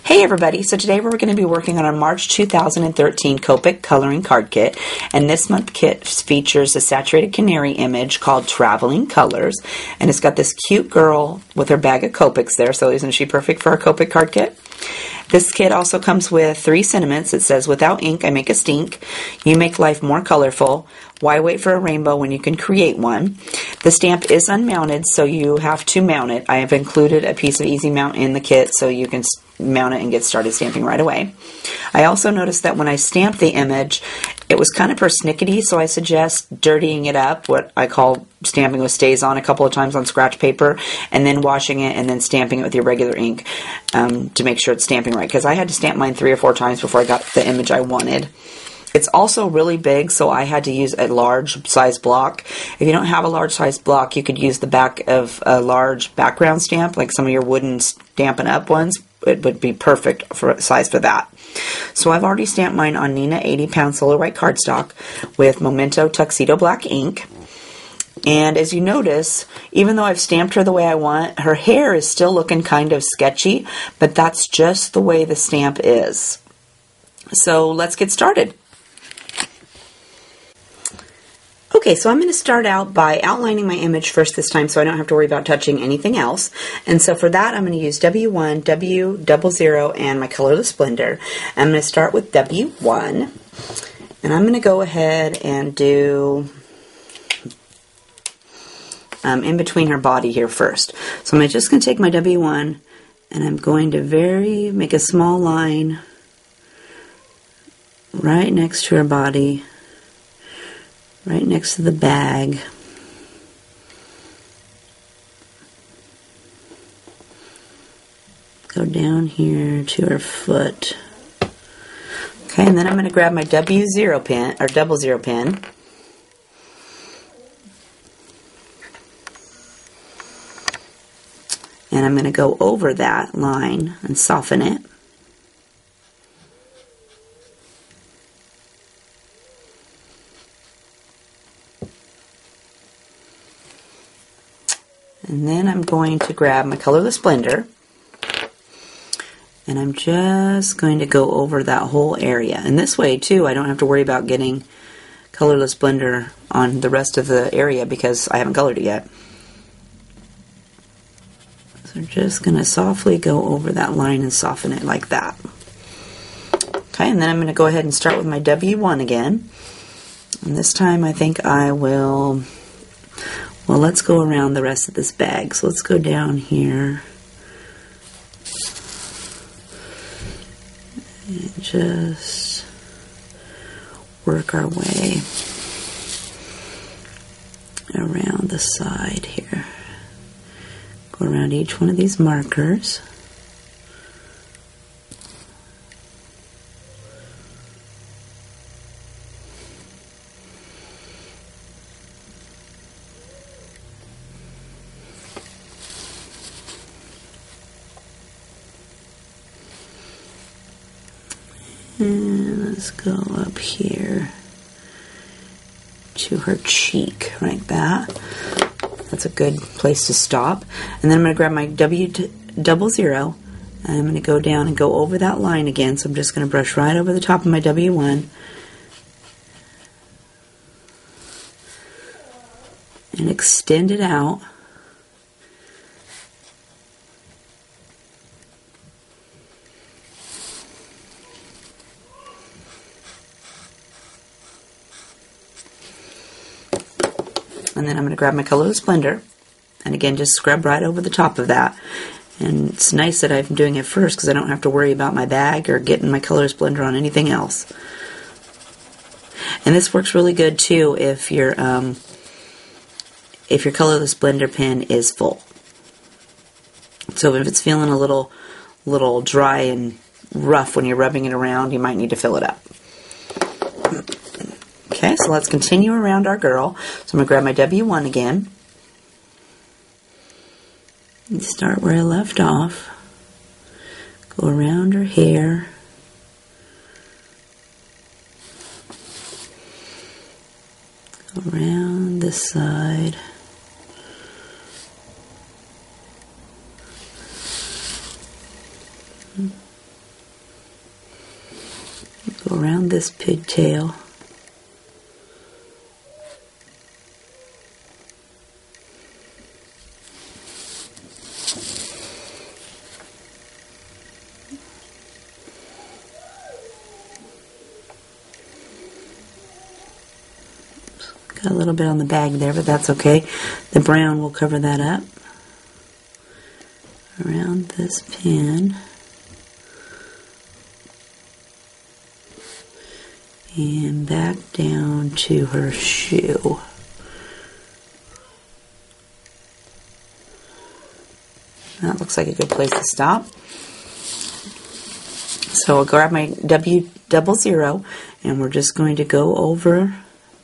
Hey everybody, so today we're going to be working on our March 2013 Copic coloring card kit, and this month kit features a saturated canary image called Traveling Colors, and it's got this cute girl with her bag of Copics there, so isn't she perfect for our Copic card kit? This kit also comes with 3 sentiments. It says, without ink, I make a stink. You make life more colorful. Why wait for a rainbow when you can create one? The stamp is unmounted, so you have to mount it. I have included a piece of easy mount in the kit so you can mount it and get started stamping right away. I also noticed that when I stamped the image, it was kind of persnickety, so I suggest dirtying it up, what I call stamping with stays on, a couple of times on scratch paper, and then washing it and then stamping it with your regular ink to make sure it's stamping right, because I had to stamp mine 3 or 4 times before I got the image I wanted. It's also really big, so I had to use a large size block. If you don't have a large size block, you could use the back of a large background stamp, like some of your wooden Stampin' Up! Ones. It would be perfect for size for that. So I've already stamped mine on Neenah 80-pound Solar White cardstock with Memento Tuxedo Black ink. And as you notice, even though I've stamped her the way I want, her hair is still looking kind of sketchy, but that's just the way the stamp is. So let's get started. Okay, so I'm going to start out by outlining my image first this time so I don't have to worry about touching anything else. And so for that, I'm going to use W1, W00, and my colorless blender. I'm going to start with W1, and I'm going to go ahead and do in between her body here first. So I'm just going to take my W1, and I'm going to make a small line right next to her body, right next to the bag. Go down here to her foot. Okay, and then I'm going to grab my W0 pen, or 00 pen. And I'm going to go over that line and soften it. And then I'm going to grab my colorless blender, and I'm just going to go over that whole area. And this way, too, I don't have to worry about getting colorless blender on the rest of the area because I haven't colored it yet. So I'm just going to softly go over that line and soften it like that. Okay, and then I'm going to go ahead and start with my W1 again. And this time I think I will... Well, let's go around the rest of this bag. So let's go down here and just work our way around the side here. Go around each one of these markers. And let's go up here to her cheek, like that. That's a good place to stop. And then I'm going to grab my W00, and I'm going to go down and go over that line again. So I'm just going to brush right over the top of my W1. And extend it out. And then I'm going to grab my colorless blender, and again just scrub right over the top of that. And it's nice that I'm doing it first because I don't have to worry about my bag or getting my colorless blender on anything else. And this works really good too if your colorless blender pen is full. So if it's feeling a little dry and rough when you're rubbing it around, you might need to fill it up. Okay, so let's continue around our girl. So I'm going to grab my W1 again. And start where I left off. Go around her hair. Go around this side. Go around this pigtail. Got a little bit on the bag there, but that's okay. The brown will cover that up. Around this pin. And back down to her shoe. That looks like a good place to stop. So I'll grab my W00 and we're just going to go over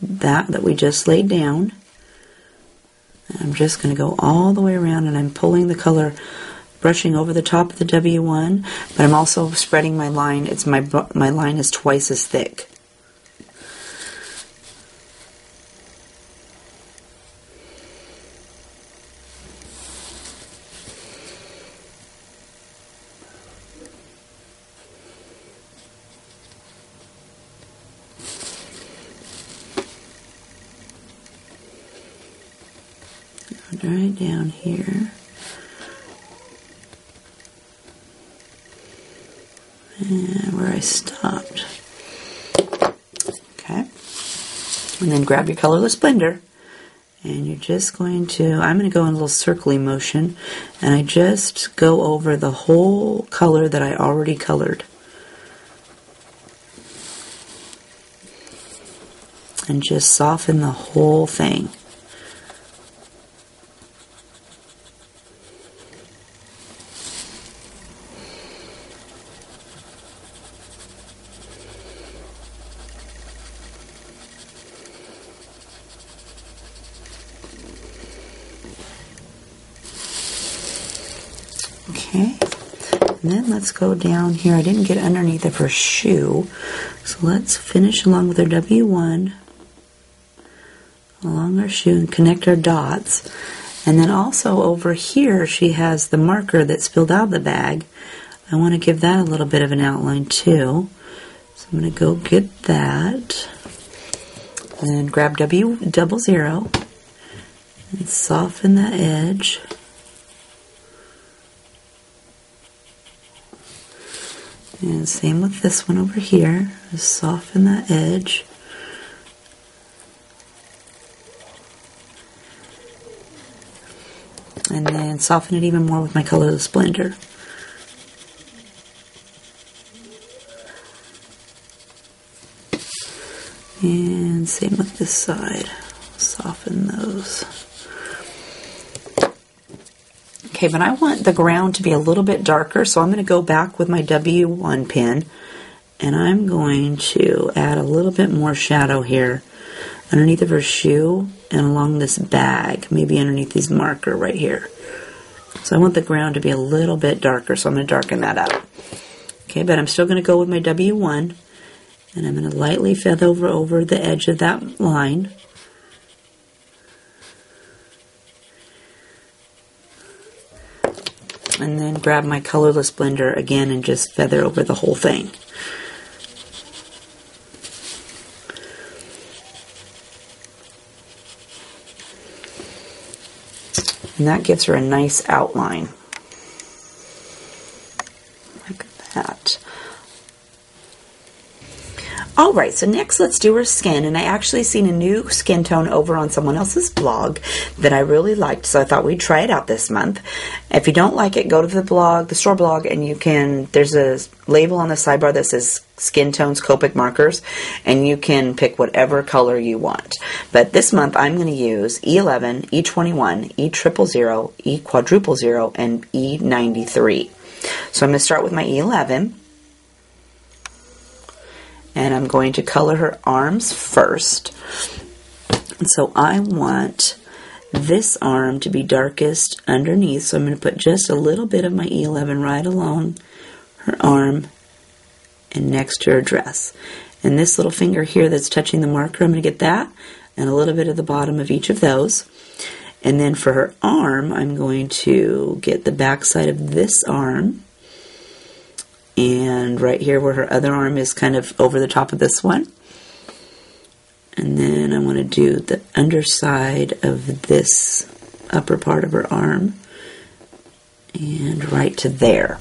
that we just laid down. I'm just going to go all the way around, and I'm pulling the color, brushing over the top of the W1, but I'm also spreading my line. It's my line is twice as thick. Right down here. And where I stopped. Okay. And then grab your colorless blender. And you're just going to, I'm going to go in a little circling motion. And I just go over the whole color that I already colored. And just soften the whole thing. Okay, and then let's go down here. I didn't get underneath of her shoe, so let's finish along with her W1 along her shoe and connect our dots. And then also over here she has the marker that spilled out of the bag. I want to give that a little bit of an outline too. So I'm going to go get that. And then grab W00 and soften that edge. And same with this one over here. Just soften that edge. And then soften it even more with my colorless blender. And same with this side. Soften those. Okay, but I want the ground to be a little bit darker, so I'm going to go back with my W1 pen, and I'm going to add a little bit more shadow here underneath of her shoe and along this bag, maybe underneath these marker right here. So I want the ground to be a little bit darker, so I'm going to darken that up. Okay, but I'm still going to go with my W1, and I'm going to lightly feather over the edge of that line. And then grab my colorless blender again and just feather over the whole thing. And that gives her a nice outline. Like that. Alright, so next let's do her skin, and I actually seen a new skin tone over on someone else's blog that I really liked, so I thought we'd try it out this month. If you don't like it, go to the blog, the store blog, and you can, there's a label on the sidebar that says Skin Tones Copic Markers, and you can pick whatever color you want. But this month I'm going to use E11, E21, E000, E000, and E93. So I'm going to start with my E11. And I'm going to color her arms first. And so I want this arm to be darkest underneath, so I'm going to put just a little bit of my E11 right along her arm and next to her dress. And this little finger here that's touching the marker, I'm going to get that and a little bit at the bottom of each of those. And then for her arm, I'm going to get the back side of this arm, and right here where her other arm is kind of over the top of this one. And then I want to do the underside of this upper part of her arm and right to there.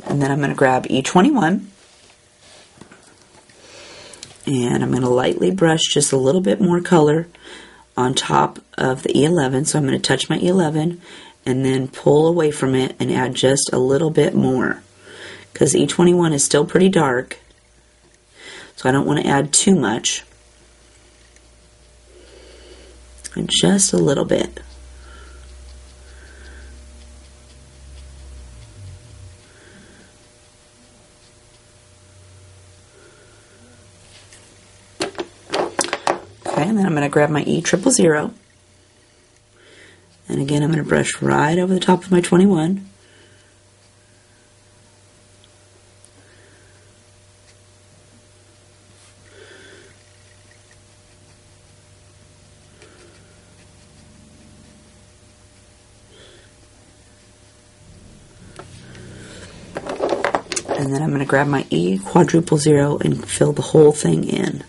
And then I'm going to grab E21 and I'm going to lightly brush just a little bit more color on top of the E11. So I'm going to touch my E11 and then pull away from it and add just a little bit more, because E21 is still pretty dark, so I don't want to add too much. And just a little bit. Okay, and then I'm going to grab my E000, and again I'm going to brush right over the top of my 21. And then I'm going to grab my E000 and fill the whole thing in.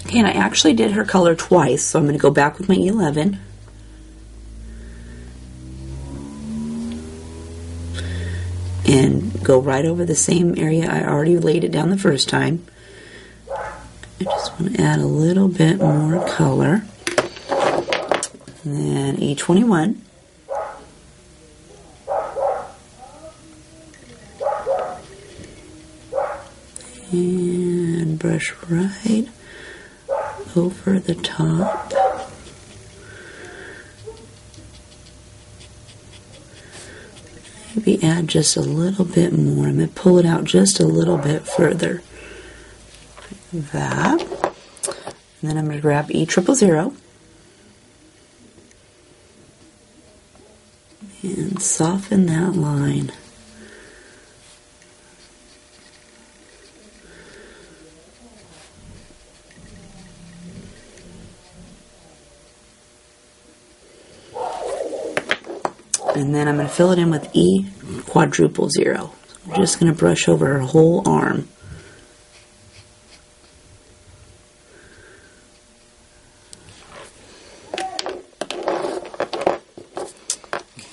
Okay, and I actually did her color twice, so I'm going to go back with my E11. And go right over the same area I already laid it down the first time. I just want to add a little bit more color. And then E21. And brush right over the top. Maybe add just a little bit more. I'm going to pull it out just a little bit further. That. And then I'm going to grab E000 and soften that line. And then I'm going to fill it in with E000. I'm just going to brush over her whole arm.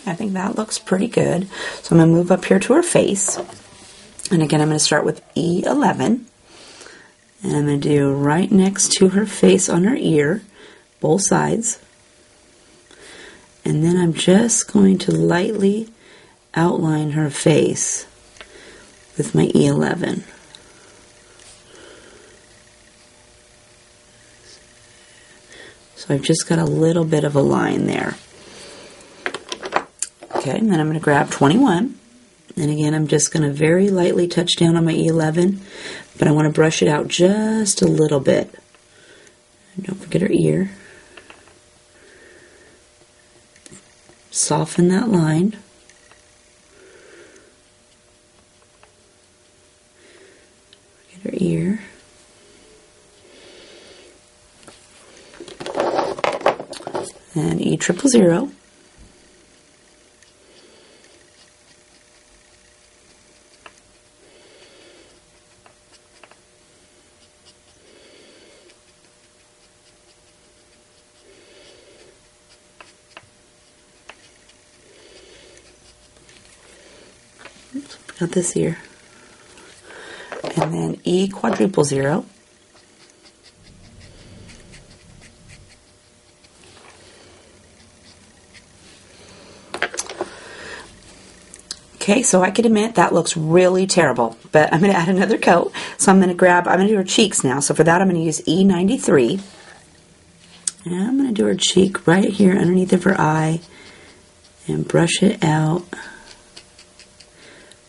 I think that looks pretty good. So I'm going to move up here to her face. And again, I'm going to start with E11. And I'm going to do right next to her face on her ear, both sides. And then I'm just going to lightly outline her face with my E11. So I've just got a little bit of a line there. Okay, and then I'm going to grab 21. And again, I'm just going to very lightly touch down on my E11, but I want to brush it out just a little bit. And don't forget her ear. Soften that line. Get her ear. And E000. Got this here. And then E000. Okay, so I could admit that looks really terrible, but I'm going to add another coat. So I'm going to do her cheeks now. So for that, I'm going to use E93. And I'm going to do her cheek right here underneath of her eye and brush it out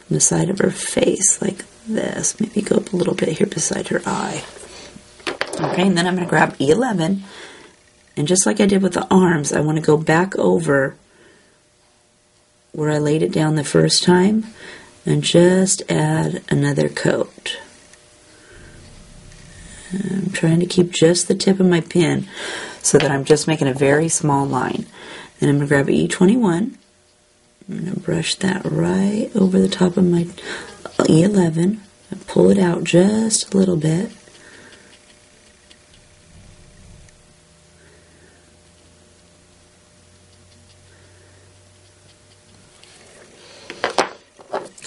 from the side of her face like this. Maybe go up a little bit here beside her eye. Okay, and then I'm going to grab E11, and just like I did with the arms, I want to go back over where I laid it down the first time and just add another coat. I'm trying to keep just the tip of my pen so that I'm just making a very small line. Then I'm going to grab E21. I'm going to brush that right over the top of my E11 and pull it out just a little bit.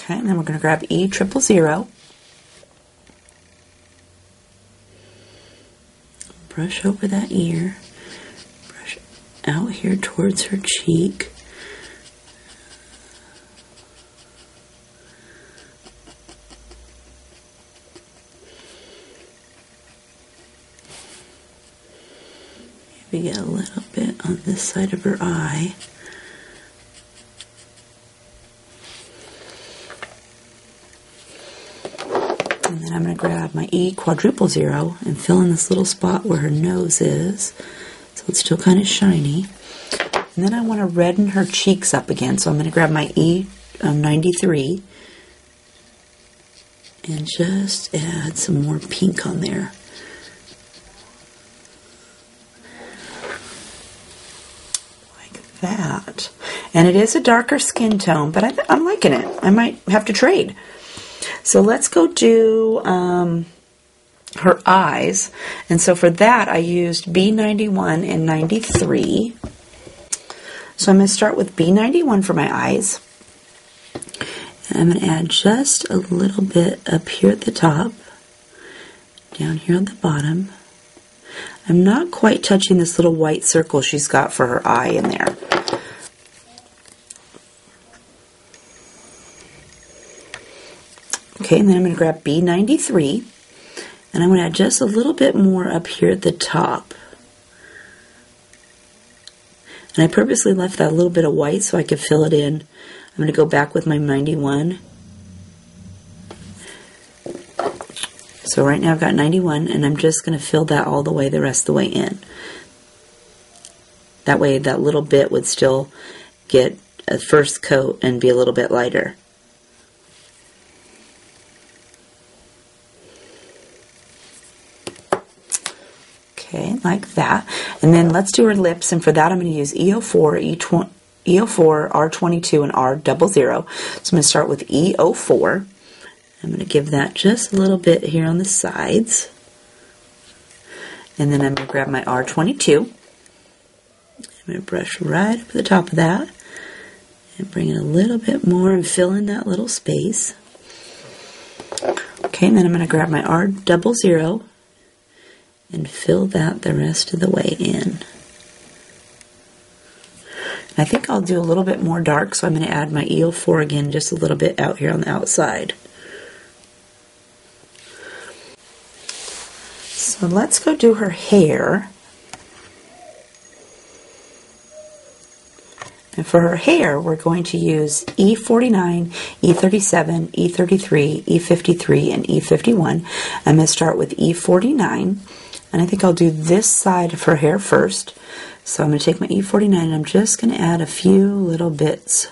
Okay, and then we're going to grab E000. Brush over that ear. Brush out here towards her cheek. Maybe get a little bit on this side of her eye. And then I'm going to grab my E000 and fill in this little spot where her nose is, so it's still kind of shiny. And then I want to redden her cheeks up again, so I'm going to grab my E93 and just add some more pink on there. Like that. And it is a darker skin tone, but I'm liking it. I might have to trade. So let's go do her eyes. And so for that, I used B91 and 93. So I'm going to start with B91 for my eyes. And I'm going to add just a little bit up here at the top, down here on the bottom. I'm not quite touching this little white circle she's got for her eye in there. Okay, and then I'm going to grab B93, and I'm going to add just a little bit more up here at the top. And I purposely left that little bit of white so I could fill it in. I'm going to go back with my 91. So right now I've got 91, and I'm just going to fill that all the way, the rest of the way in. That way that little bit would still get a first coat and be a little bit lighter. Okay, like that. And then let's do her lips, and for that I'm going to use E04, E04, R22, and R00. So I'm going to start with E04. I'm going to give that just a little bit here on the sides. And then I'm going to grab my R22. I'm going to brush right up at the top of that and bring it a little bit more and fill in that little space. Okay, and then I'm going to grab my R00 and fill that the rest of the way in. I think I'll do a little bit more dark, so I'm going to add my E04 again just a little bit out here on the outside. So let's go do her hair. And for her hair, we're going to use E49, E37, E33, E53, and E51. I'm going to start with E49. And I think I'll do this side of her hair first. So I'm going to take my E49 and I'm just going to add a few little bits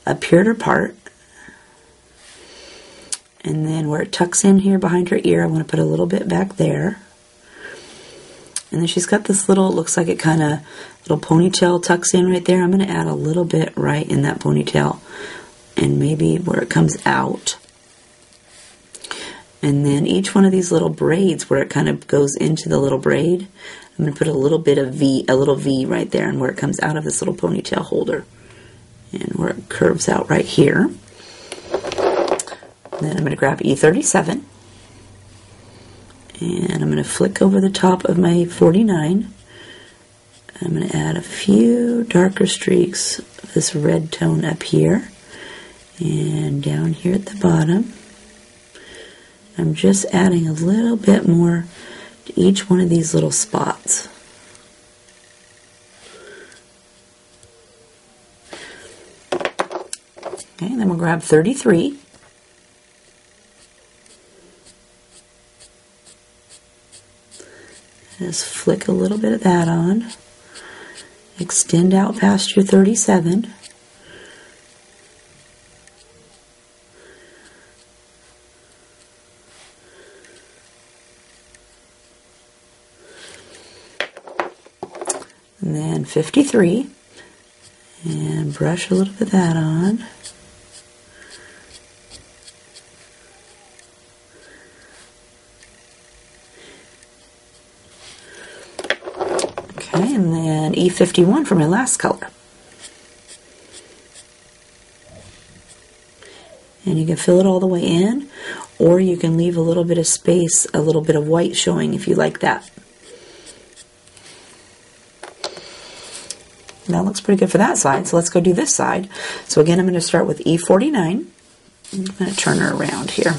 up here at her part. And then where it tucks in here behind her ear, I want to put a little bit back there. And then she's got this little, looks like it kind of, little ponytail tucks in right there. I'm going to add a little bit right in that ponytail. And maybe where it comes out. And then each one of these little braids where it kind of goes into the little braid, I'm going to put a little bit of V, a little V right there, and where it comes out of this little ponytail holder. And where it curves out right here. And then I'm going to grab E37. And I'm going to flick over the top of my 49. I'm going to add a few darker streaks of this red tone up here. And down here at the bottom. I'm just adding a little bit more to each one of these little spots. Okay, and then we'll grab 33. Just flick a little bit of that on. Extend out past your 37. And then 53. And brush a little bit of that on. And then E51 for my last color. And you can fill it all the way in, or you can leave a little bit of space, a little bit of white showing if you like that. That looks pretty good for that side, so let's go do this side. So again, I'm going to start with E49. I'm going to turn her around here.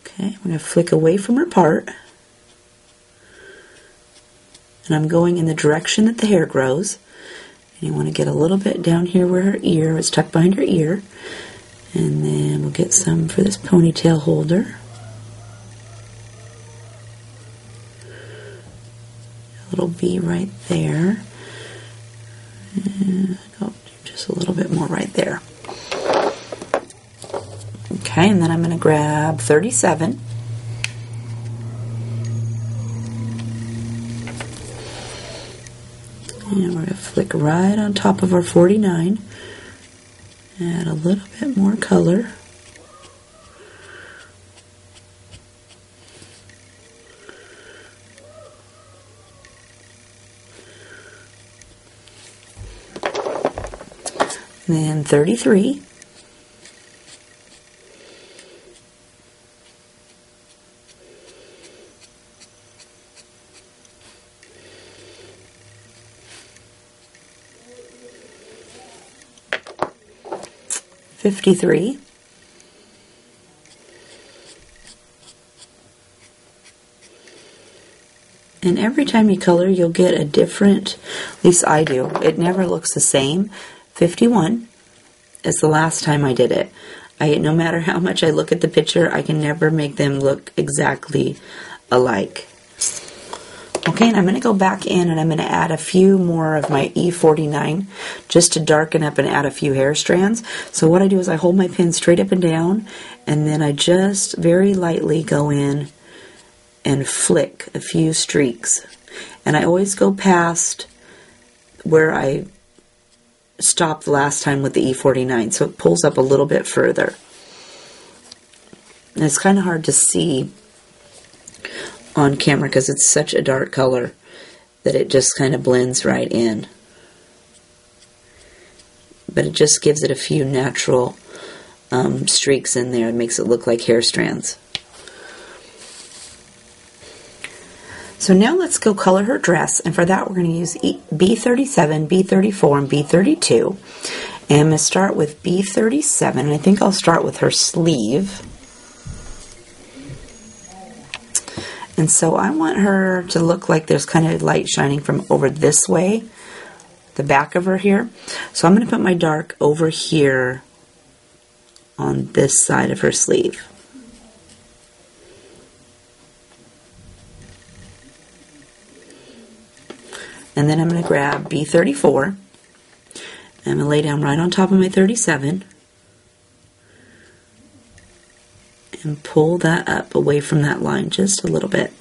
Okay, I'm going to flick away from her part. And I'm going in the direction that the hair grows. And you want to get a little bit down here where her ear is, tucked behind her ear. And then we'll get some for this ponytail holder. A little V right there. And go just a little bit more right there. Okay, and then I'm going to grab 37. And we're going to flick right on top of our 49. Add a little bit more color. Then 33. $53. And every time you color, you'll get a different, at least I do, it never looks the same. 51 is the last time I did it. No matter how much I look at the picture, I can never make them look exactly alike. Okay, and I'm going to go back in and I'm going to add a few more of my E49 just to darken up and add a few hair strands. So what I do is I hold my pin straight up and down, and then I just very lightly go in and flick a few streaks. And I always go past where I stopped last time with the E49, so it pulls up a little bit further. And it's kind of hard to see on camera because it's such a dark color that it just kind of blends right in. But it just gives it a few natural streaks in there and makes it look like hair strands. So now let's go color her dress, and for that we're going to use B37, B34, and B32. And I'm going to start with B37, and I think I'll start with her sleeve. And so I want her to look like there's kind of light shining from over this way, the back of her here. So I'm going to put my dark over here on this side of her sleeve. And then I'm going to grab B34. And I'm going to lay down right on top of my 37. And pull that up away from that line just a little bit.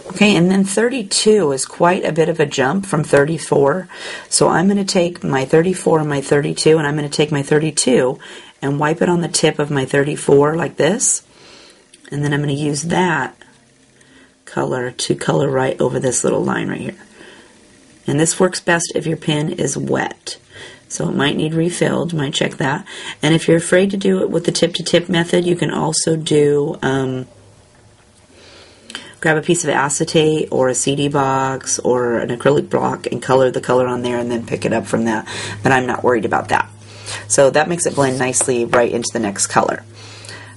Okay, and then 32 is quite a bit of a jump from 34. So I'm going to take my 34 and my 32, and I'm going to take my 32 and wipe it on the tip of my 34 like this. And then I'm going to use that color to color right over this little line right here. And this works best if your pen is wet. So it might need refilled, might check that. And if you're afraid to do it with the tip-to-tip method, you can also do, grab a piece of acetate or a CD box or an acrylic block and color the color on there and then pick it up from that. But I'm not worried about that. So that makes it blend nicely right into the next color.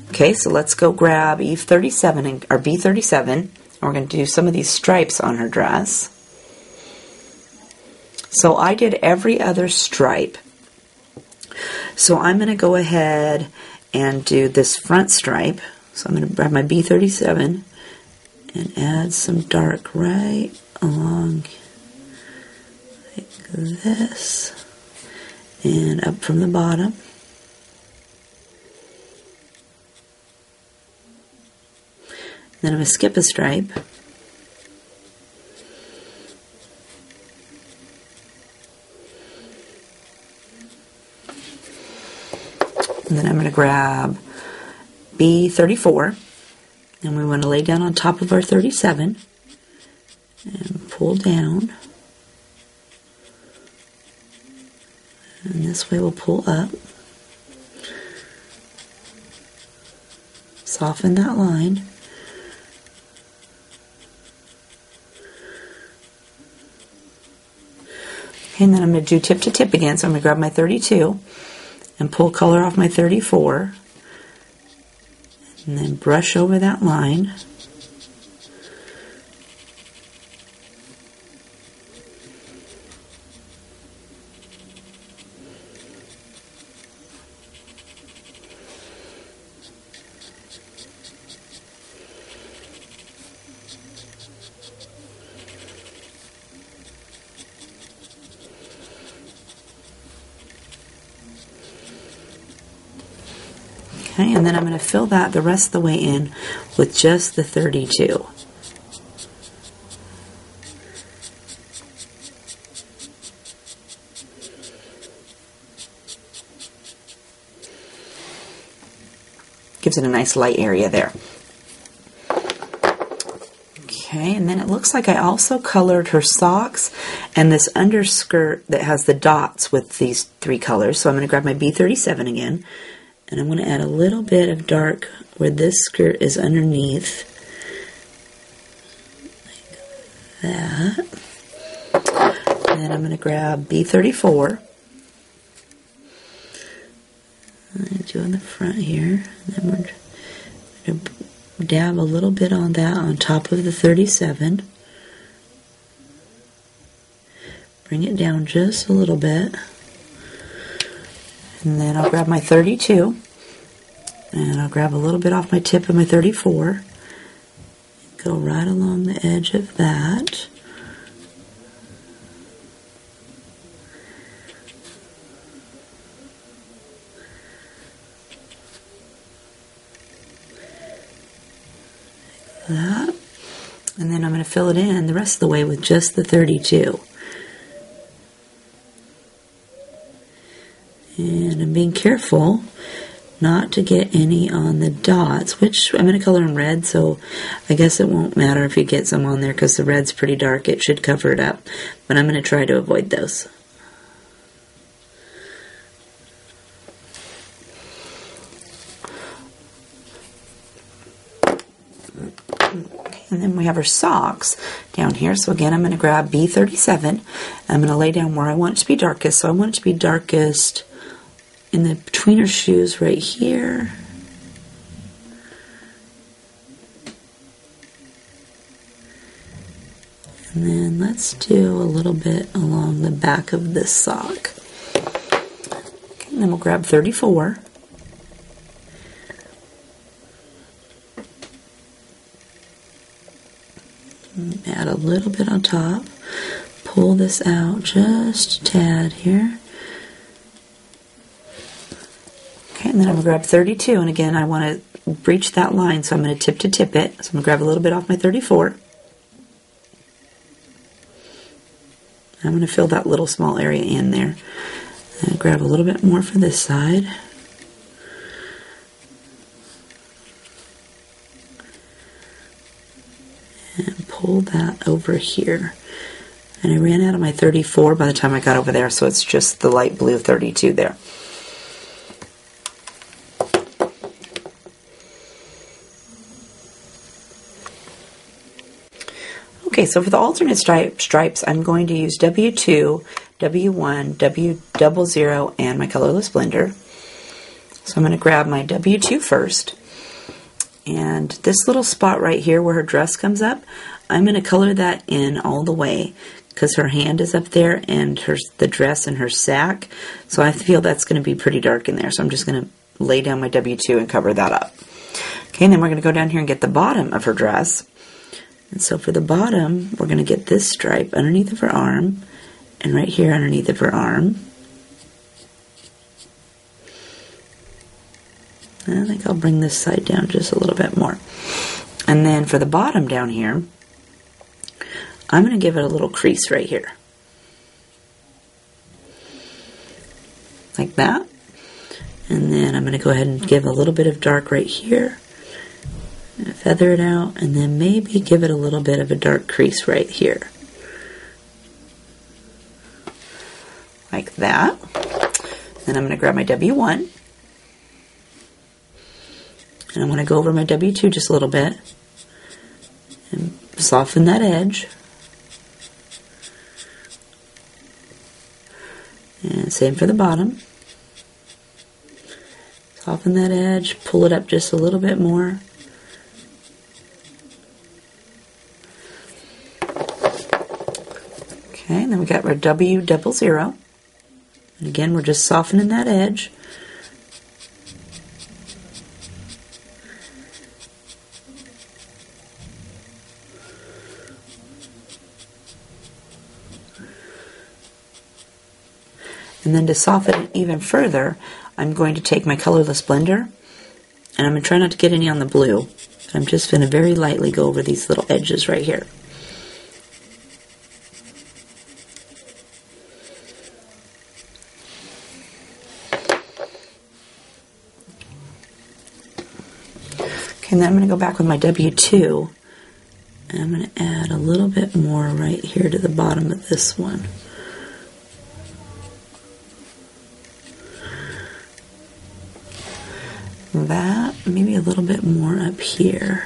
Okay, so let's go grab E37 or B37. And we're going to do some of these stripes on her dress. So I did every other stripe So I'm going to go ahead and do this front stripe. So I'm going to grab my B37 and add some dark right along like this and up from the bottom. Then I'm going to skip a stripe. And then I'm going to grab B34, and we want to lay down on top of our 37 and pull down. And this way we'll pull up. Soften that line. Okay, and then I'm going to do tip to tip again, so I'm going to grab my 32 and pull color off my 34 and then brush over that line. Okay, and then I'm going to fill that the rest of the way in with just the 32. Gives it a nice light area there. Okay, and then it looks like I also colored her socks and this underskirt that has the dots with these three colors. So I'm going to grab my B37 again. And I'm going to add a little bit of dark where this skirt is underneath, like that. And then I'm going to grab B34. I'm going to do on the front here. And then we're going to dab a little bit on that on top of the 37. Bring it down just a little bit. And then I'll grab my 32, and I'll grab a little bit off my tip of my 34, go right along the edge of that. Like that. And then I'm going to fill it in the rest of the way with just the 32. And I'm being careful not to get any on the dots, which I'm going to color in red, so I guess it won't matter if you get some on there because the red's pretty dark. It should cover it up, but I'm going to try to avoid those. And then we have our socks down here. So again, I'm going to grab B37. I'm going to lay down where I want it to be darkest. So I want it to be darkest in the between her shoes right here. And then let's do a little bit along the back of this sock. Okay, and then we'll grab 34. Add a little bit on top. Pull this out just a tad here. Okay, and then I'm going to grab 32, and again I want to breach that line, so I'm going to tip to tip it. So I'm going to grab a little bit off my 34. I'm going to fill that little small area in there. And grab a little bit more for this side. And pull that over here. And I ran out of my 34 by the time I got over there, so it's just the light blue 32 there. Okay, so for the alternate stripes, I'm going to use W2, W1, W00, and my colorless blender. So I'm going to grab my W2 first. And this little spot right here where her dress comes up, I'm going to color that in all the way. because her hand is up there and the dress and her sack. So I feel that's going to be pretty dark in there. So I'm just going to lay down my W2 and cover that up. Okay, and then we're going to go down here and get the bottom of her dress. And so for the bottom, we're going to get this stripe underneath of her arm and right here underneath of her arm. I think I'll bring this side down just a little bit more. And then for the bottom down here, I'm going to give it a little crease right here. Like that. And then I'm going to go ahead and give a little bit of dark right here. And feather it out, and then maybe give it a little bit of a dark crease right here. Like that. Then I'm going to grab my W1. And I'm going to go over my W2 just a little bit and soften that edge. And same for the bottom. Soften that edge, pull it up just a little bit more. Okay, and then we got our W00. And again, we're just softening that edge. And then to soften it even further, I'm going to take my colorless blender, and I'm going to try not to get any on the blue. I'm just going to very lightly go over these little edges right here. Okay, and then I'm going to go back with my W2, and I'm going to add a little bit more right here to the bottom of this one. That, maybe a little bit more up here.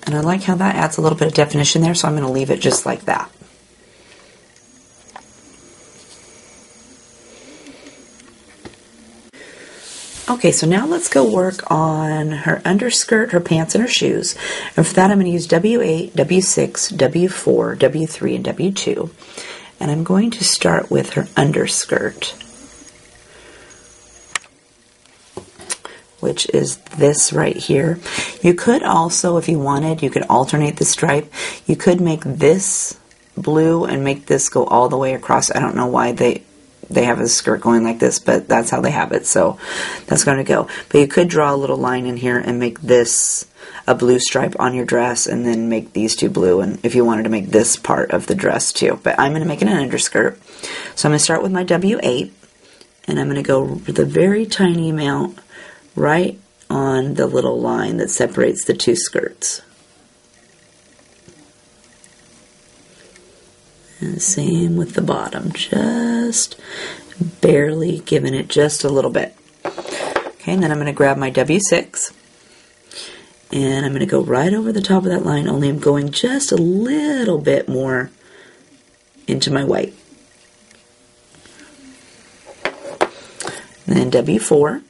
And I like how that adds a little bit of definition there, so I'm going to leave it just like that. Okay, so now let's go work on her underskirt, her pants, and her shoes. And for that I'm going to use W8, W6, W4, W3, and W2. And I'm going to start with her underskirt, which is this right here. You could also, if you wanted, you could alternate the stripe. You could make this blue and make this go all the way across. I don't know why they have a skirt going like this, but that's how they have it, so that's going to go. But you could draw a little line in here and make this a blue stripe on your dress, and then make these two blue, and if you wanted to make this part of the dress too. But I'm going to make it an underskirt. So I'm going to start with my W8, and I'm going to go with a very tiny amount right on the little line that separates the two skirts. And same with the bottom, just barely giving it just a little bit. Okay, and then I'm going to grab my W6, and I'm going to go right over the top of that line, only I'm going just a little bit more into my white. And then W4.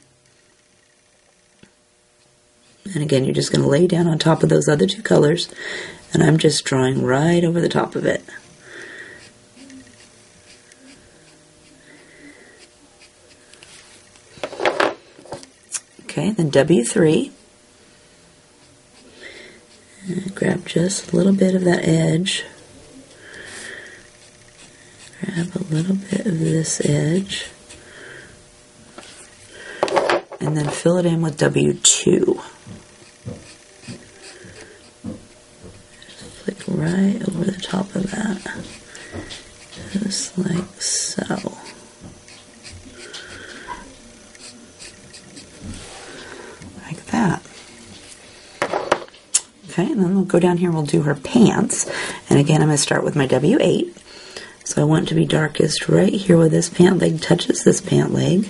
And again, you're just going to lay down on top of those other two colors, and I'm just drawing right over the top of it. Okay, then W3. And grab just a little bit of that edge. Grab a little bit of this edge. And then fill it in with W2. Flick right over the top of that. Just like so. Like that. Okay, and then we'll go down here and we'll do her pants. And again, I'm going to start with my W8. So I want it to be darkest right here where this pant leg touches this pant leg.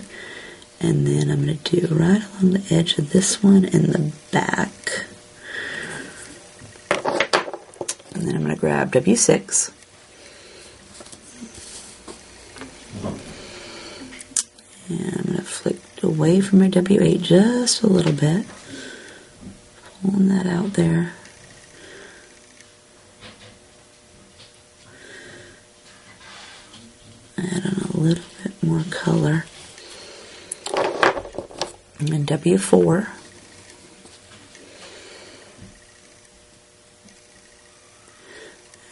And then I'm going to do right along the edge of this one in the back. And then I'm going to grab W6. And I'm going to flick away from my W8 just a little bit. Pulling that out there. Add on a little bit more color. And then W4.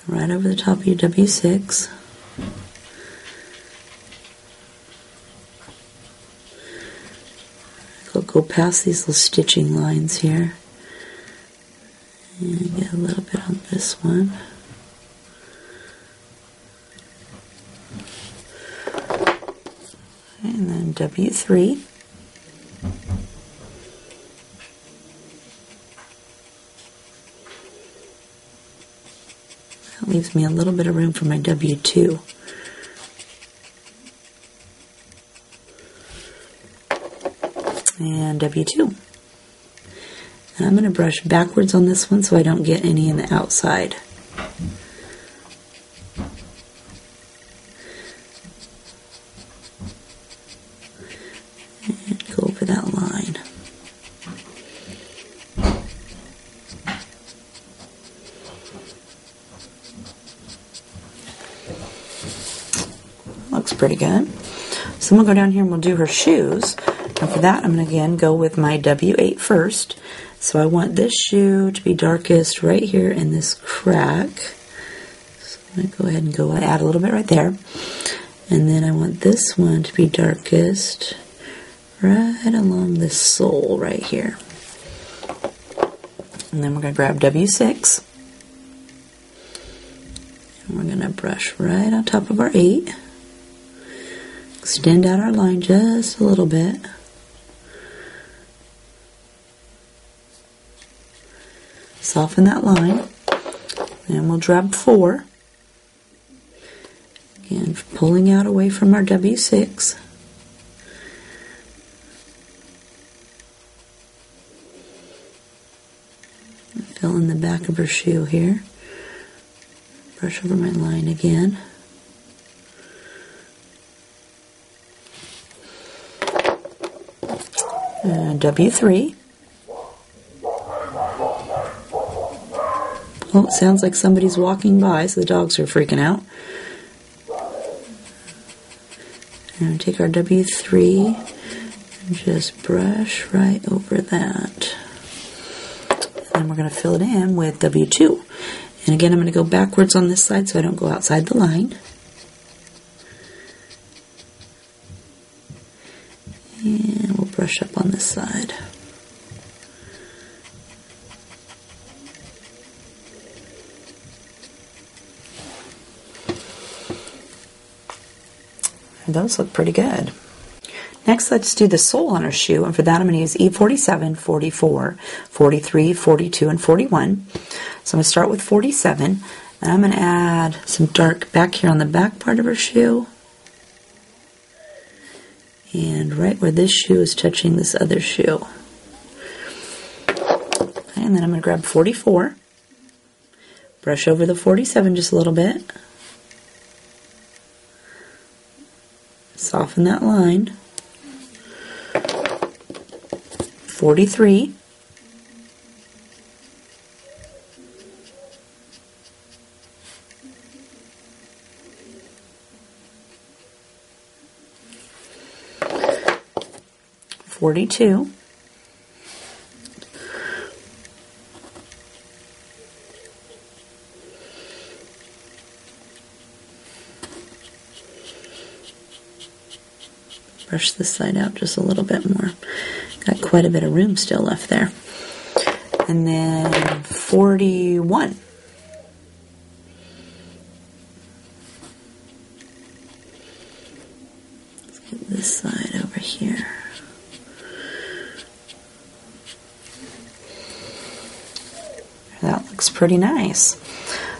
Right over the top of your W6. Go past these little stitching lines here. And get a little bit on this one. And then W3. That leaves me a little bit of room for my W2. And W2. And I'm going to brush backwards on this one so I don't get any in the outside. And go over that line. Looks pretty good. So I'm going to go down here and we'll do her shoes. And for that, I'm going to again go with my W8 first. So I want this shoe to be darkest right here in this crack. So I'm going to go ahead and add a little bit right there. And then I want this one to be darkest right along this sole right here. And then we're going to grab W6. And we're going to brush right on top of our 8. Extend out our line just a little bit. Soften that line, and we'll drop 4. Again, pulling out away from our W6. Fill in the back of her shoe here. Brush over my line again. And W3. Oh, it sounds like somebody's walking by, so the dogs are freaking out. And take our W3 and just brush right over that. And then we're going to fill it in with W2. And again, I'm going to go backwards on this side so I don't go outside the line. And we'll brush up on this side. Those look pretty good. Next, let's do the sole on our shoe, and for that I'm going to use E47, 44, 43, 42, and 41. So I'm going to start with 47, and I'm going to add some dark back here on the back part of her shoe, and right where this shoe is touching this other shoe. And then I'm going to grab 44, brush over the 47 just a little bit, soften that line. 43. .42. Brush this side out just a little bit more. Got quite a bit of room still left there. And then 41. Let's get this side over here. That looks pretty nice.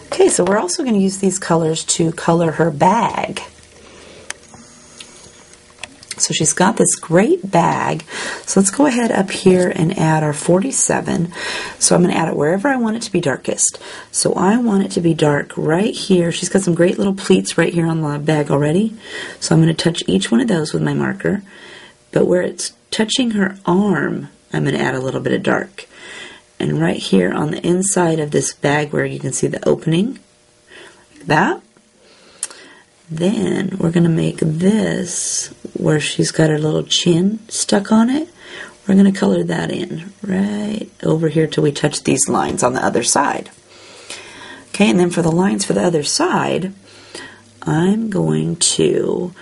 Okay, so we're also going to use these colors to color her bag. So she's got this great bag. So let's go ahead up here and add our 47. So I'm going to add it wherever I want it to be darkest. So I want it to be dark right here. She's got some great little pleats right here on the bag already. So I'm going to touch each one of those with my marker. But where it's touching her arm, I'm going to add a little bit of dark. And right here on the inside of this bag where you can see the opening, like that. Then we're going to make this where she's got her little chin stuck on it. We're going to color that in right over here till we touch these lines on the other side. Okay, and then for the lines for the other side, I'm going to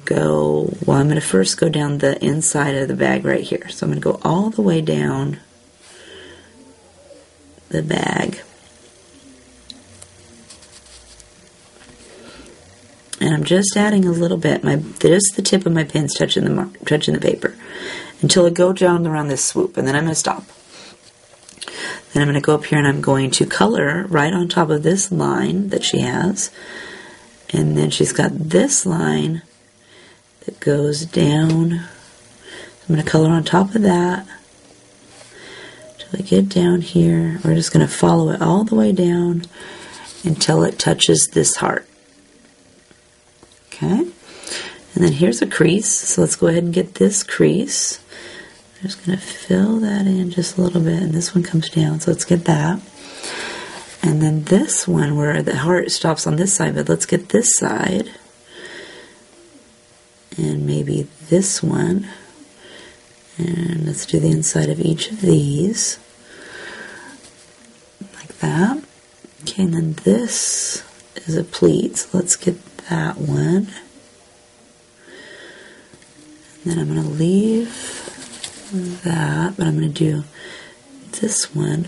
go, well, I'm going to first go down the inside of the bag right here. So I'm going to go all the way down the bag. And I'm just adding a little bit. Just the tip of my pen's touching the paper until it goes down around this swoop, and then I'm going to stop. Then I'm going to go up here and I'm going to color right on top of this line that she has. And then she's got this line that goes down. I'm going to color on top of that until I get down here. We're just going to follow it all the way down until it touches this heart. Okay, and then here's a crease, so let's go ahead and get this crease. I'm just going to fill that in just a little bit, and this one comes down, so let's get that. And then this one where the heart stops on this side, but let's get this side. And maybe this one. And let's do the inside of each of these. Like that. Okay, and then this is a pleat, so let's get that one. And then I'm going to leave that, but I'm going to do this one.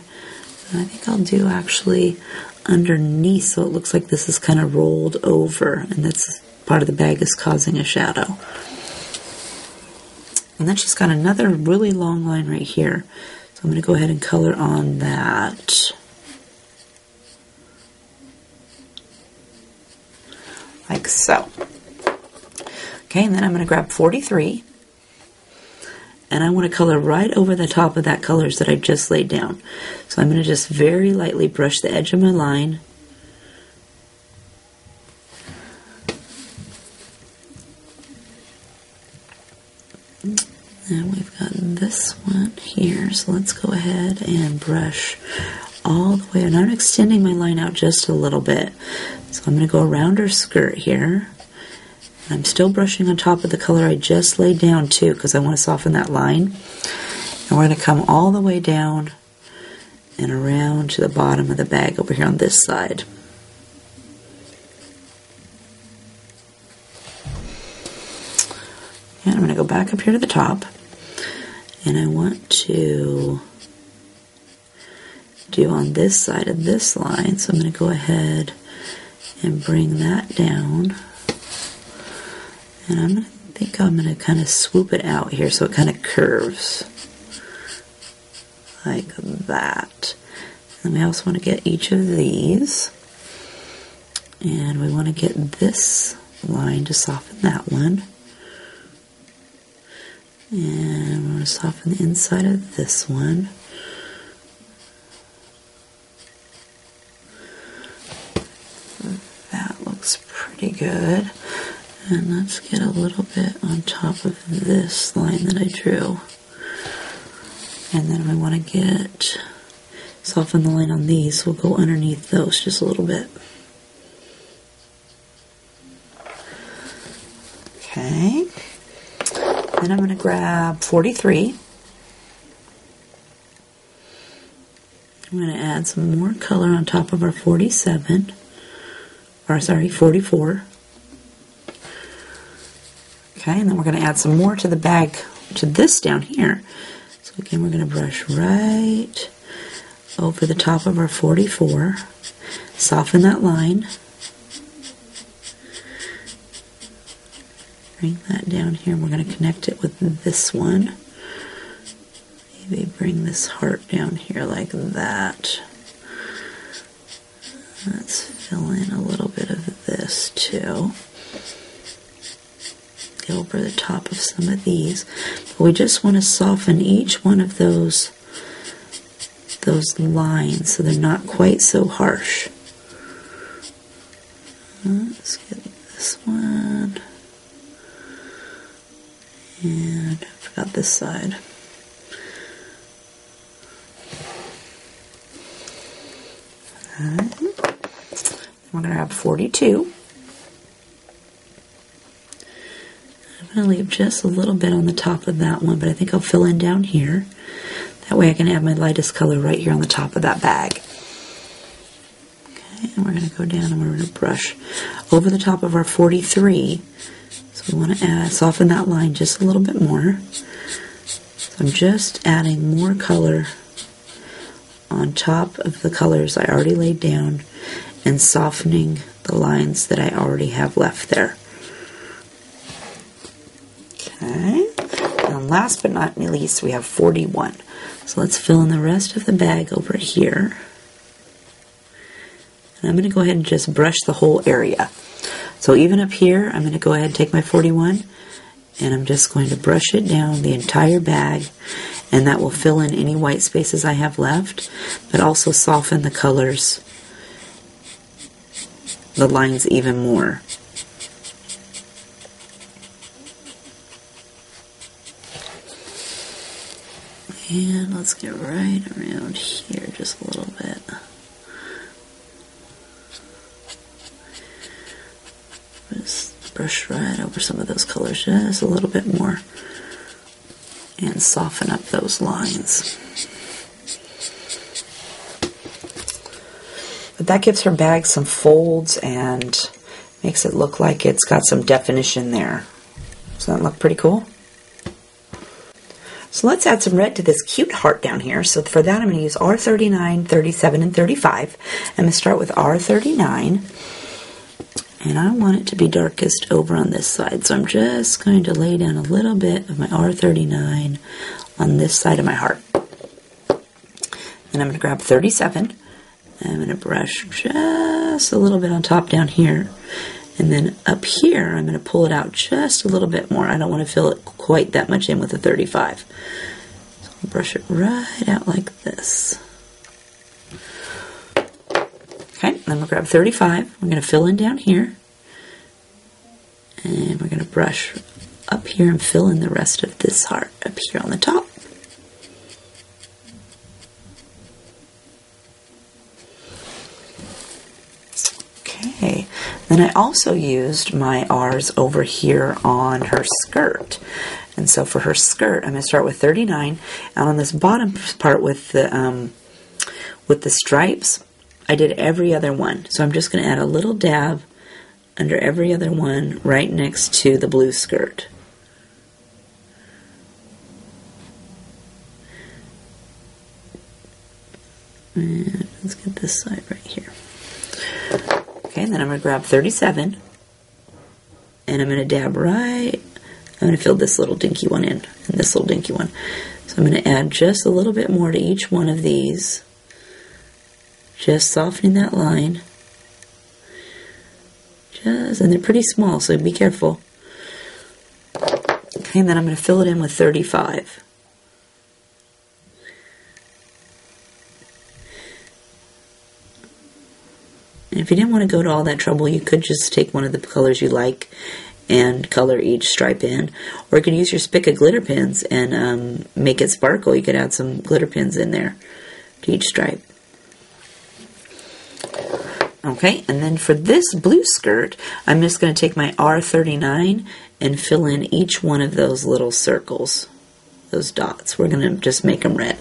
And I think I'll do actually underneath so it looks like this is kind of rolled over and that's part of the bag is causing a shadow. And then she's got another really long line right here. So I'm going to go ahead and color on that. Like so. Okay, and then I'm going to grab 43 and I want to color right over the top of that colors that I just laid down. So I'm going to just very lightly brush the edge of my line. And we've got this one here, so let's go ahead and brush all the way, and I'm extending my line out just a little bit. So I'm going to go around her skirt here. And I'm still brushing on top of the color I just laid down too, because I want to soften that line. And we're going to come all the way down and around to the bottom of the bag over here on this side. And I'm going to go back up here to the top, and I want to do on this side of this line, so I'm going to go ahead and bring that down, and I'm going to kind of swoop it out here so it kind of curves like that. And we also want to get each of these, and we want to get this line to soften that one. And we're going to soften the inside of this one. That looks pretty good. And let's get a little bit on top of this line that I drew. And then we want to soften the line on these. So we'll go underneath those just a little bit. Okay. Then I'm going to grab 43. I'm going to add some more color on top of our 47. Or sorry, 44. Okay, and then we're going to add some more to the bag, to this down here. So again, we're going to brush right over the top of our 44. Soften that line. Bring that down here, and we're going to connect it with this one. Maybe bring this heart down here like that. Let's fill in a little bit of this too. Go over the top of some of these. But we just want to soften each one of those lines so they're not quite so harsh. Let's get this one. And I forgot this side. We're going to have 42. I'm going to leave just a little bit on the top of that one, but I think I'll fill in down here. That way I can have my lightest color right here on the top of that bag. Okay, and we're going to go down and we're going to brush over the top of our 43. So we want to soften that line just a little bit more. So I'm just adding more color on top of the colors I already laid down and softening the lines that I already have left there. Okay, and last but not least we have 41. So let's fill in the rest of the bag over here. And I'm going to go ahead and just brush the whole area. So even up here, I'm going to go ahead and take my 41 and I'm just going to brush it down the entire bag, and that will fill in any white spaces I have left, but also soften the colors, the lines even more. And let's get right around here just a little bit. Just brush right over some of those colors just a little bit more and soften up those lines. But that gives her bag some folds and makes it look like it's got some definition there. Does that look pretty cool? So let's add some red to this cute heart down here. So for that I'm going to use R39, 37, and 35. I'm going to start with R39. And I want it to be darkest over on this side. So I'm just going to lay down a little bit of my R39 on this side of my heart. Then I'm going to grab 37. And I'm going to brush just a little bit on top down here. And then up here, I'm going to pull it out just a little bit more. I don't want to fill it quite that much in with the 35. So I'll brush it right out like this. Okay, then I'm going to grab 35. I'm going to fill in down here. And we're going to brush up here and fill in the rest of this heart up here on the top. Okay, then I also used my R's over here on her skirt. And so for her skirt, I'm going to start with 39. And on this bottom part with the stripes, I did every other one. So I'm just going to add a little dab under every other one right next to the blue skirt. And let's get this side right here. Okay, and then I'm going to grab 37 and I'm going to dab right, I'm going to fill this little dinky one in and this little dinky one. So I'm going to add just a little bit more to each one of these. Just softening that line. And they're pretty small, so be careful. Okay, and then I'm going to fill it in with 35. And if you didn't want to go to all that trouble, you could just take one of the colors you like and color each stripe in. Or you could use your Spica glitter pins and make it sparkle. You could add some glitter pins in there to each stripe. Okay, and then for this blue skirt, I'm just going to take my R39 and fill in each one of those little circles, those dots. We're going to just make them red.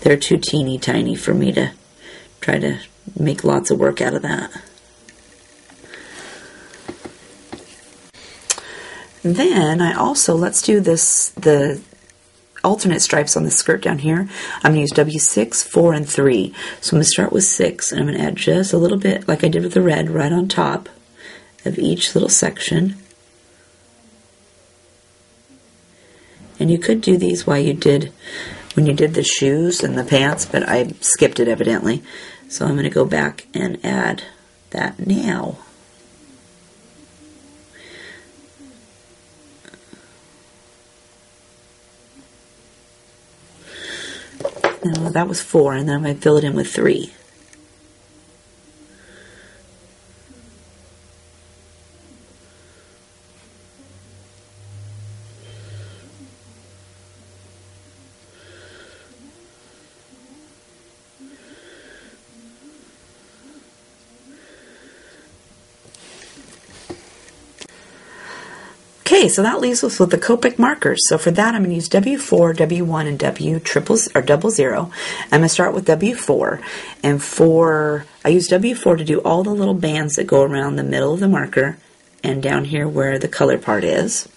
They're too teeny tiny for me to try to make lots of work out of that. Then I also, let's do this, the alternate stripes on the skirt down here. I'm going to use W6, 4, and 3. So I'm going to start with 6, and I'm going to add just a little bit, like I did with the red, right on top of each little section. And you could do these while you did, when you did the shoes and the pants, but I skipped it evidently. So I'm going to go back and add that now. Now that was 4, and then I'm going to fill it in with 3. Okay, so that leaves us with the Copic markers. So for that, I'm going to use W4, W1, and W00. I'm going to start with W4, and I use W4 to do all the little bands that go around the middle of the marker and down here where the color part is.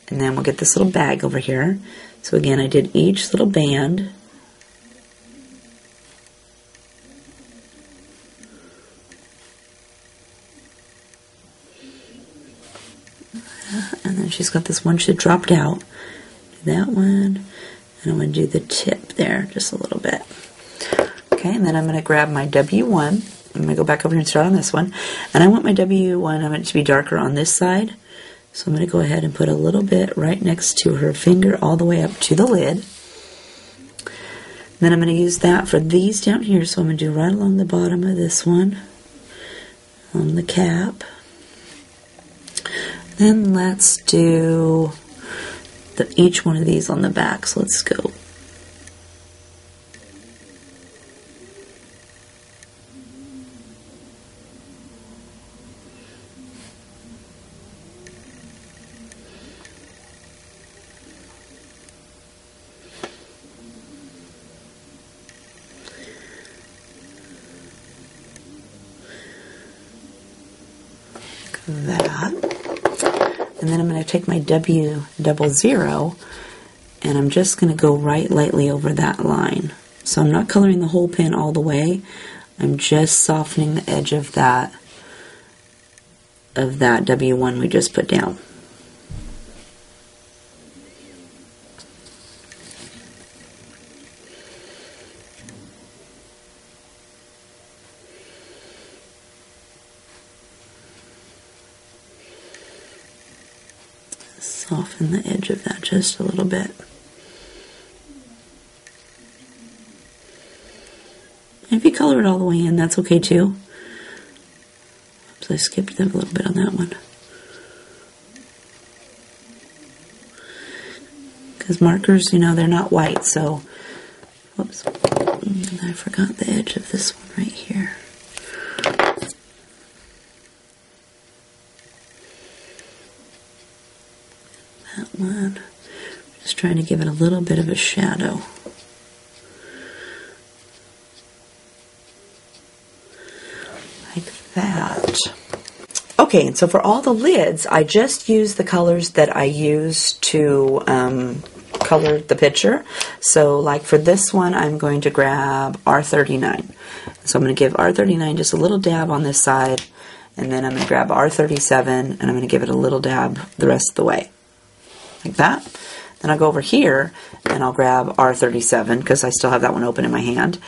And then we'll get this little bag over here. So again, I did each little band. And then she's got this one that dropped out. Do that one. And I'm going to do the tip there just a little bit. Okay, and then I'm going to grab my W1. I'm going to go back over here and start on this one. And I want my W1, I want it to be darker on this side. So I'm going to go ahead and put a little bit right next to her finger all the way up to the lid. Then I'm going to use that for these down here. So I'm going to do right along the bottom of this one on the cap. Then let's do each one of these on the back. So let's go. Like that. And then I'm going to take my W00 and I'm just going to go right lightly over that line. So I'm not coloring the whole pin all the way. I'm just softening the edge of that W1 we just put down. Soften the edge of that just a little bit. And if you color it all the way in, that's okay too. So I skipped a little bit on that one. Because markers, you know, they're not white, so, whoops, I forgot the edge of this one right here. That one. Just trying to give it a little bit of a shadow. Like that. Okay, and so for all the lids, I just use the colors that I use to color the picture. So like for this one, I'm going to grab R39. So I'm going to give R39 just a little dab on this side, and then I'm going to grab R37, and I'm going to give it a little dab the rest of the way. Like that. Then I'll go over here and I'll grab R37 because I still have that one open in my hand,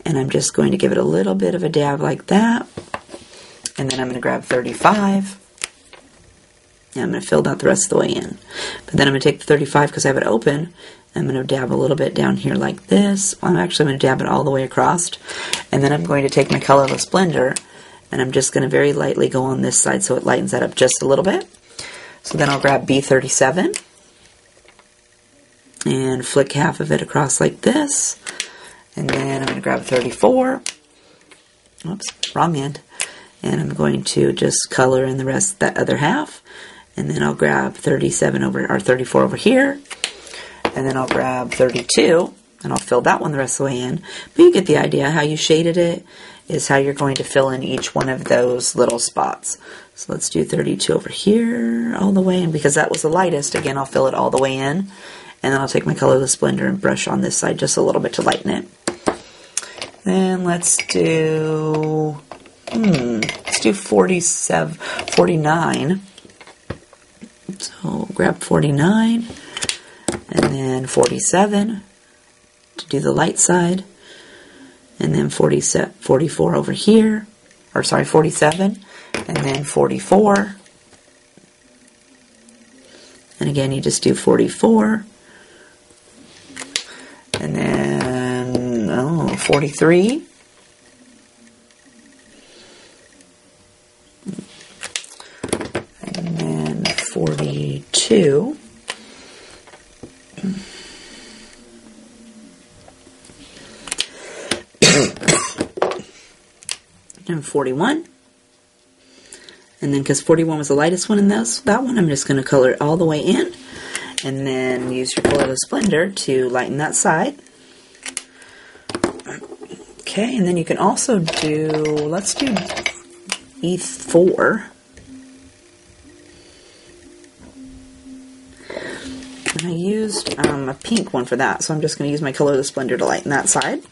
and I'm just going to give it a little bit of a dab like that, and then I'm going to grab 35 and I'm going to fill that the rest of the way in. But then I'm going to take the 35 because I have it open, and I'm going to dab a little bit down here like this. I'm actually going to dab it all the way across, and then I'm going to take my colorless blender and I'm just going to very lightly go on this side so it lightens that up just a little bit. So then I'll grab B37 and flick half of it across like this, and then I'm going to grab 34, oops, wrong end, and I'm going to just color in the rest of that other half, and then I'll grab 37 over, or 34 over here, and then I'll grab 32, and I'll fill that one the rest of the way in. But you get the idea. How you shaded it is how you're going to fill in each one of those little spots. So let's do 32 over here all the way, and because that was the lightest, again, I'll fill it all the way in. And then I'll take my colorless blender and brush on this side just a little bit to lighten it. Then let's do 49. So grab 49 and then 47 to do the light side, and then 44 over here, or sorry, 47, and then 44. And again, you just do 44. And then, 43. And then 42. And 41. And then because 41 was the lightest one in that one, I'm just going to color it all the way in. And then use your colorless blender to lighten that side. Okay, and then you can also do, let's do E4. And I used a pink one for that, so I'm just going to use my colorless blender to lighten that side.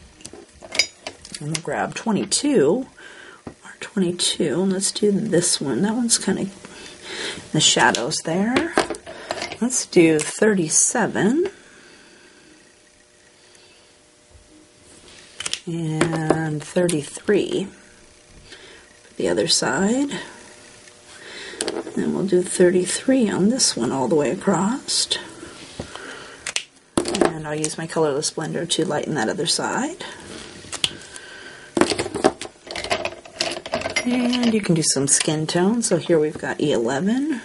And we'll grab 22, and let's do this one. That one's kind of the shadows there. Let's do 37. And 33 for the other side. And we'll do 33 on this one all the way across. And I'll use my colorless blender to lighten that other side. And you can do some skin tone. So here we've got E11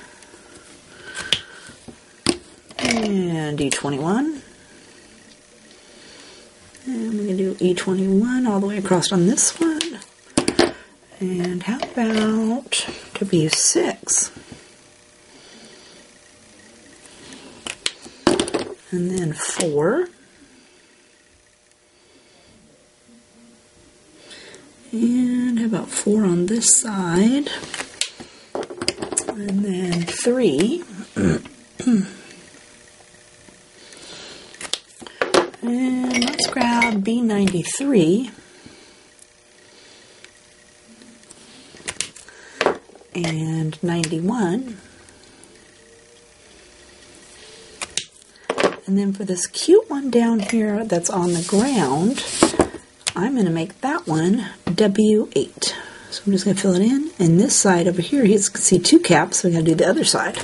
and E21. And we're going to do E21 all the way across on this one. And how about W6? And then 4. And how about 4 on this side? And then 3. And let's grab B93 and 91. And then for this cute one down here that's on the ground, I'm going to make that one W8. So I'm just going to fill it in. And this side over here, you can see 2 caps, so we're going to do the other side.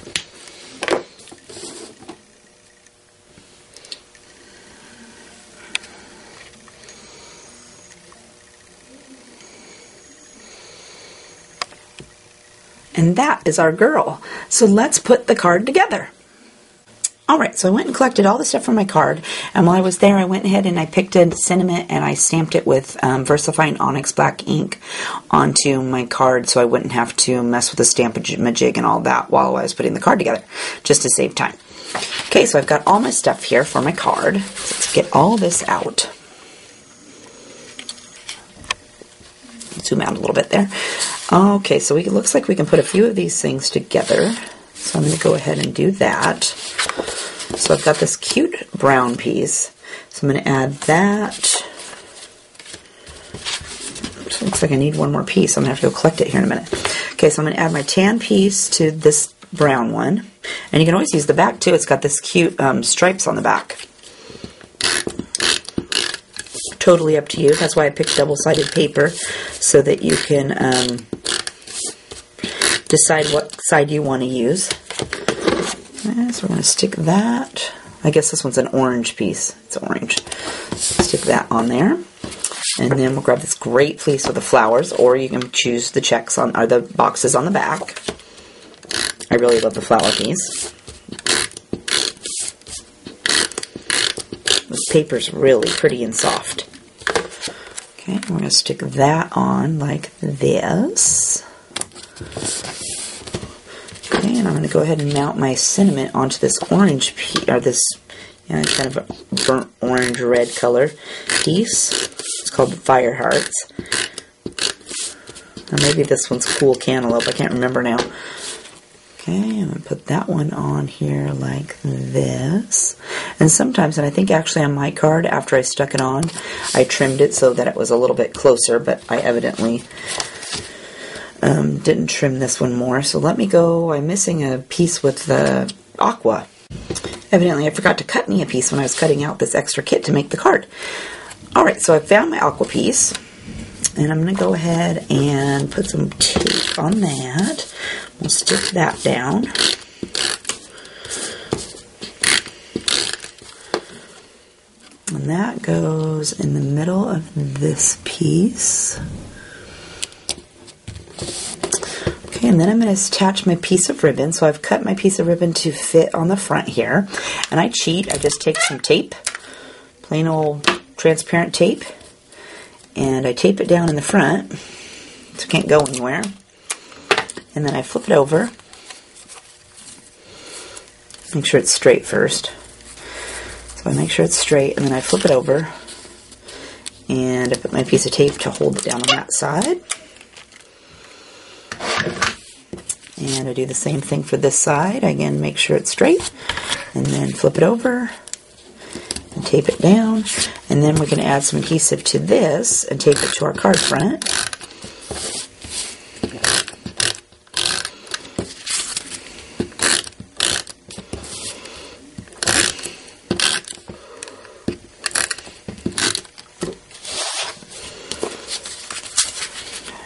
And that is our girl. So let's put the card together. Alright, so I went and collected all the stuff from my card, and while I was there I went ahead and I picked a sentiment and I stamped it with VersaFine Onyx Black ink onto my card so I wouldn't have to mess with the stamp-a-jig and all that while I was putting the card together, just to save time. Okay, so I've got all my stuff here for my card. Let's get all this out. Zoom out a little bit there. Okay, so it looks like we can put a few of these things together. So I'm going to go ahead and do that. So I've got this cute brown piece. So I'm going to add that. So it looks like I need one more piece. I'm going to have to go collect it here in a minute. Okay, so I'm going to add my tan piece to this brown one. And you can always use the back too. It's got this cute stripes on the back. Totally up to you. That's why I picked double-sided paper, so that you can decide what side you want to use. And so we're going to stick that. I guess this one's an orange piece. It's orange. Stick that on there. And then we'll grab this great fleece with the flowers, or you can choose the checks on, or the boxes on the back. I really love the flower piece. This paper's really pretty and soft. Okay, we're going to stick that on like this. Okay, and I'm going to go ahead and mount my sentiment onto this orange piece, or this kind of a burnt orange red color piece. It's called the Fire Hearts. Or maybe this one's Cool Cantaloupe. I can't remember now. Okay, I'm going to put that one on here like this. And sometimes, and I think actually on my card, after I stuck it on, I trimmed it so that it was a little bit closer, but I evidently didn't trim this one more. So let me go. I'm missing a piece with the aqua. Evidently I forgot to cut me a piece when I was cutting out this extra kit to make the card. Alright, so I found my aqua piece, and I'm going to go ahead and put some tape on that. We'll stick that down. And that goes in the middle of this piece. Okay, and then I'm going to attach my piece of ribbon. So I've cut my piece of ribbon to fit on the front here. And I cheat. I just take some tape, plain old transparent tape, and I tape it down in the front so it can't go anywhere. and then I flip it over. Make sure it's straight first. So I make sure it's straight, and then I flip it over, and I put my piece of tape to hold it down on that side. And I do the same thing for this side. Again, make sure it's straight, and then flip it over and tape it down. And then we can add some adhesive to this and tape it to our card front.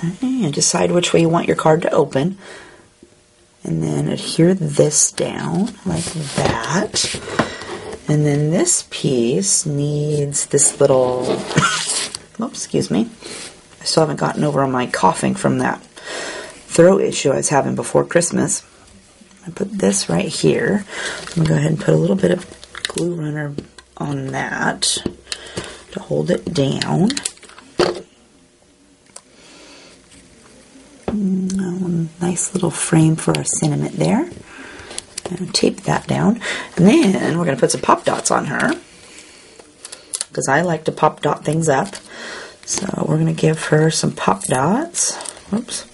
Okay, and decide which way you want your card to open. And then adhere this down like that. And then this piece needs this little, oops, excuse me. I still haven't gotten over my coughing from that throat issue I was having before Christmas. I put this right here. I'm going to go ahead and put a little bit of glue runner on that to hold it down. Nice little frame for our sentiment there. And tape that down. And then we're going to put some pop dots on her, because I like to pop dot things up. So we're going to give her some pop dots. Whoops.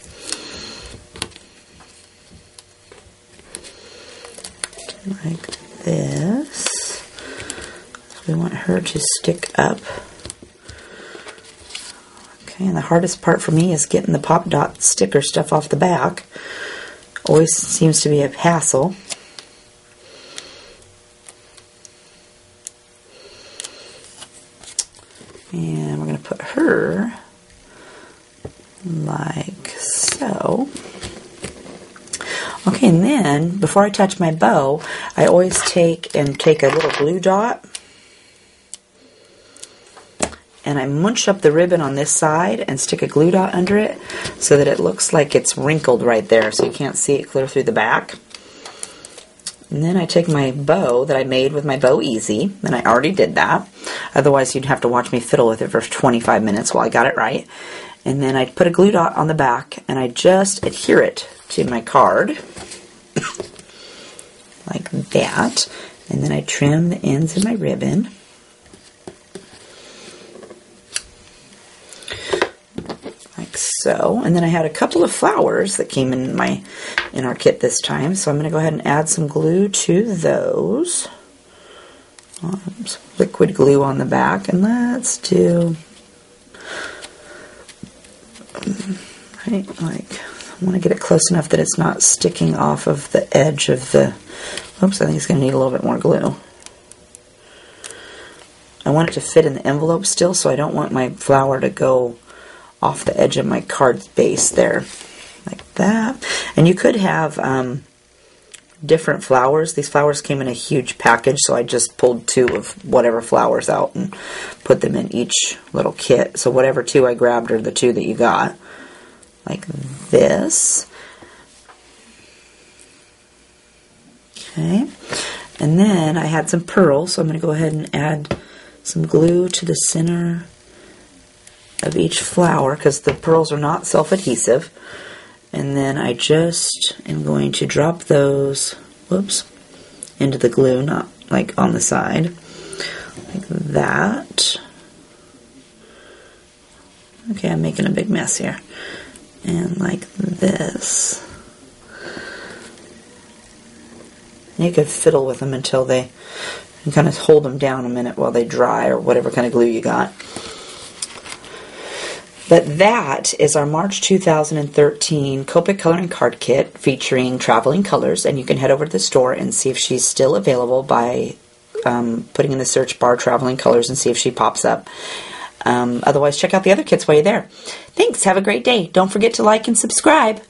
Like this. So we want her to stick up. Okay, and the hardest part for me is getting the pop dot sticker stuff off the back. Always seems to be a hassle. And we're going to put her like so. Okay, and then before I touch my bow, I always take a little glue dot, and I munch up the ribbon on this side and stick a glue dot under it so that it looks like it's wrinkled right there, so you can't see it clear through the back. And then I take my bow that I made with my Bow Easy, and I already did that. Otherwise, you'd have to watch me fiddle with it for 25 minutes while I got it right. And then I put a glue dot on the back, and I just adhere it to my card like that. And then I trim the ends of my ribbon. So, and then I had a couple of flowers that came in our kit this time, so I'm going to go ahead and add some glue to those. Some liquid glue on the back, and let's do right, like I want to get it close enough that it's not sticking off of the edge of the. Oops, I think it's going to need a little bit more glue. I want it to fit in the envelope still, so I don't want my flower to go off the edge of my card base there, like that. And you could have different flowers. These flowers came in a huge package, so I just pulled 2 of whatever flowers out and put them in each little kit. So whatever 2 I grabbed are the 2 that you got, like this. Okay, and then I had some pearls, so I'm going to go ahead and add some glue to the center of each flower, because the pearls are not self-adhesive. And then I just am going to drop those, whoops, into the glue, not like on the side, like that. Okay, I'm making a big mess here. And like this. And you could fiddle with them until they, and kind of hold them down a minute while they dry, or whatever kind of glue you got. But that is our March 2013 Copic Coloring Card Kit featuring traveling colors, and you can head over to the store and see if she's still available by putting in the search bar traveling colors and see if she pops up. Otherwise, check out the other kits while you're there. Thanks. Have a great day. Don't forget to like and subscribe.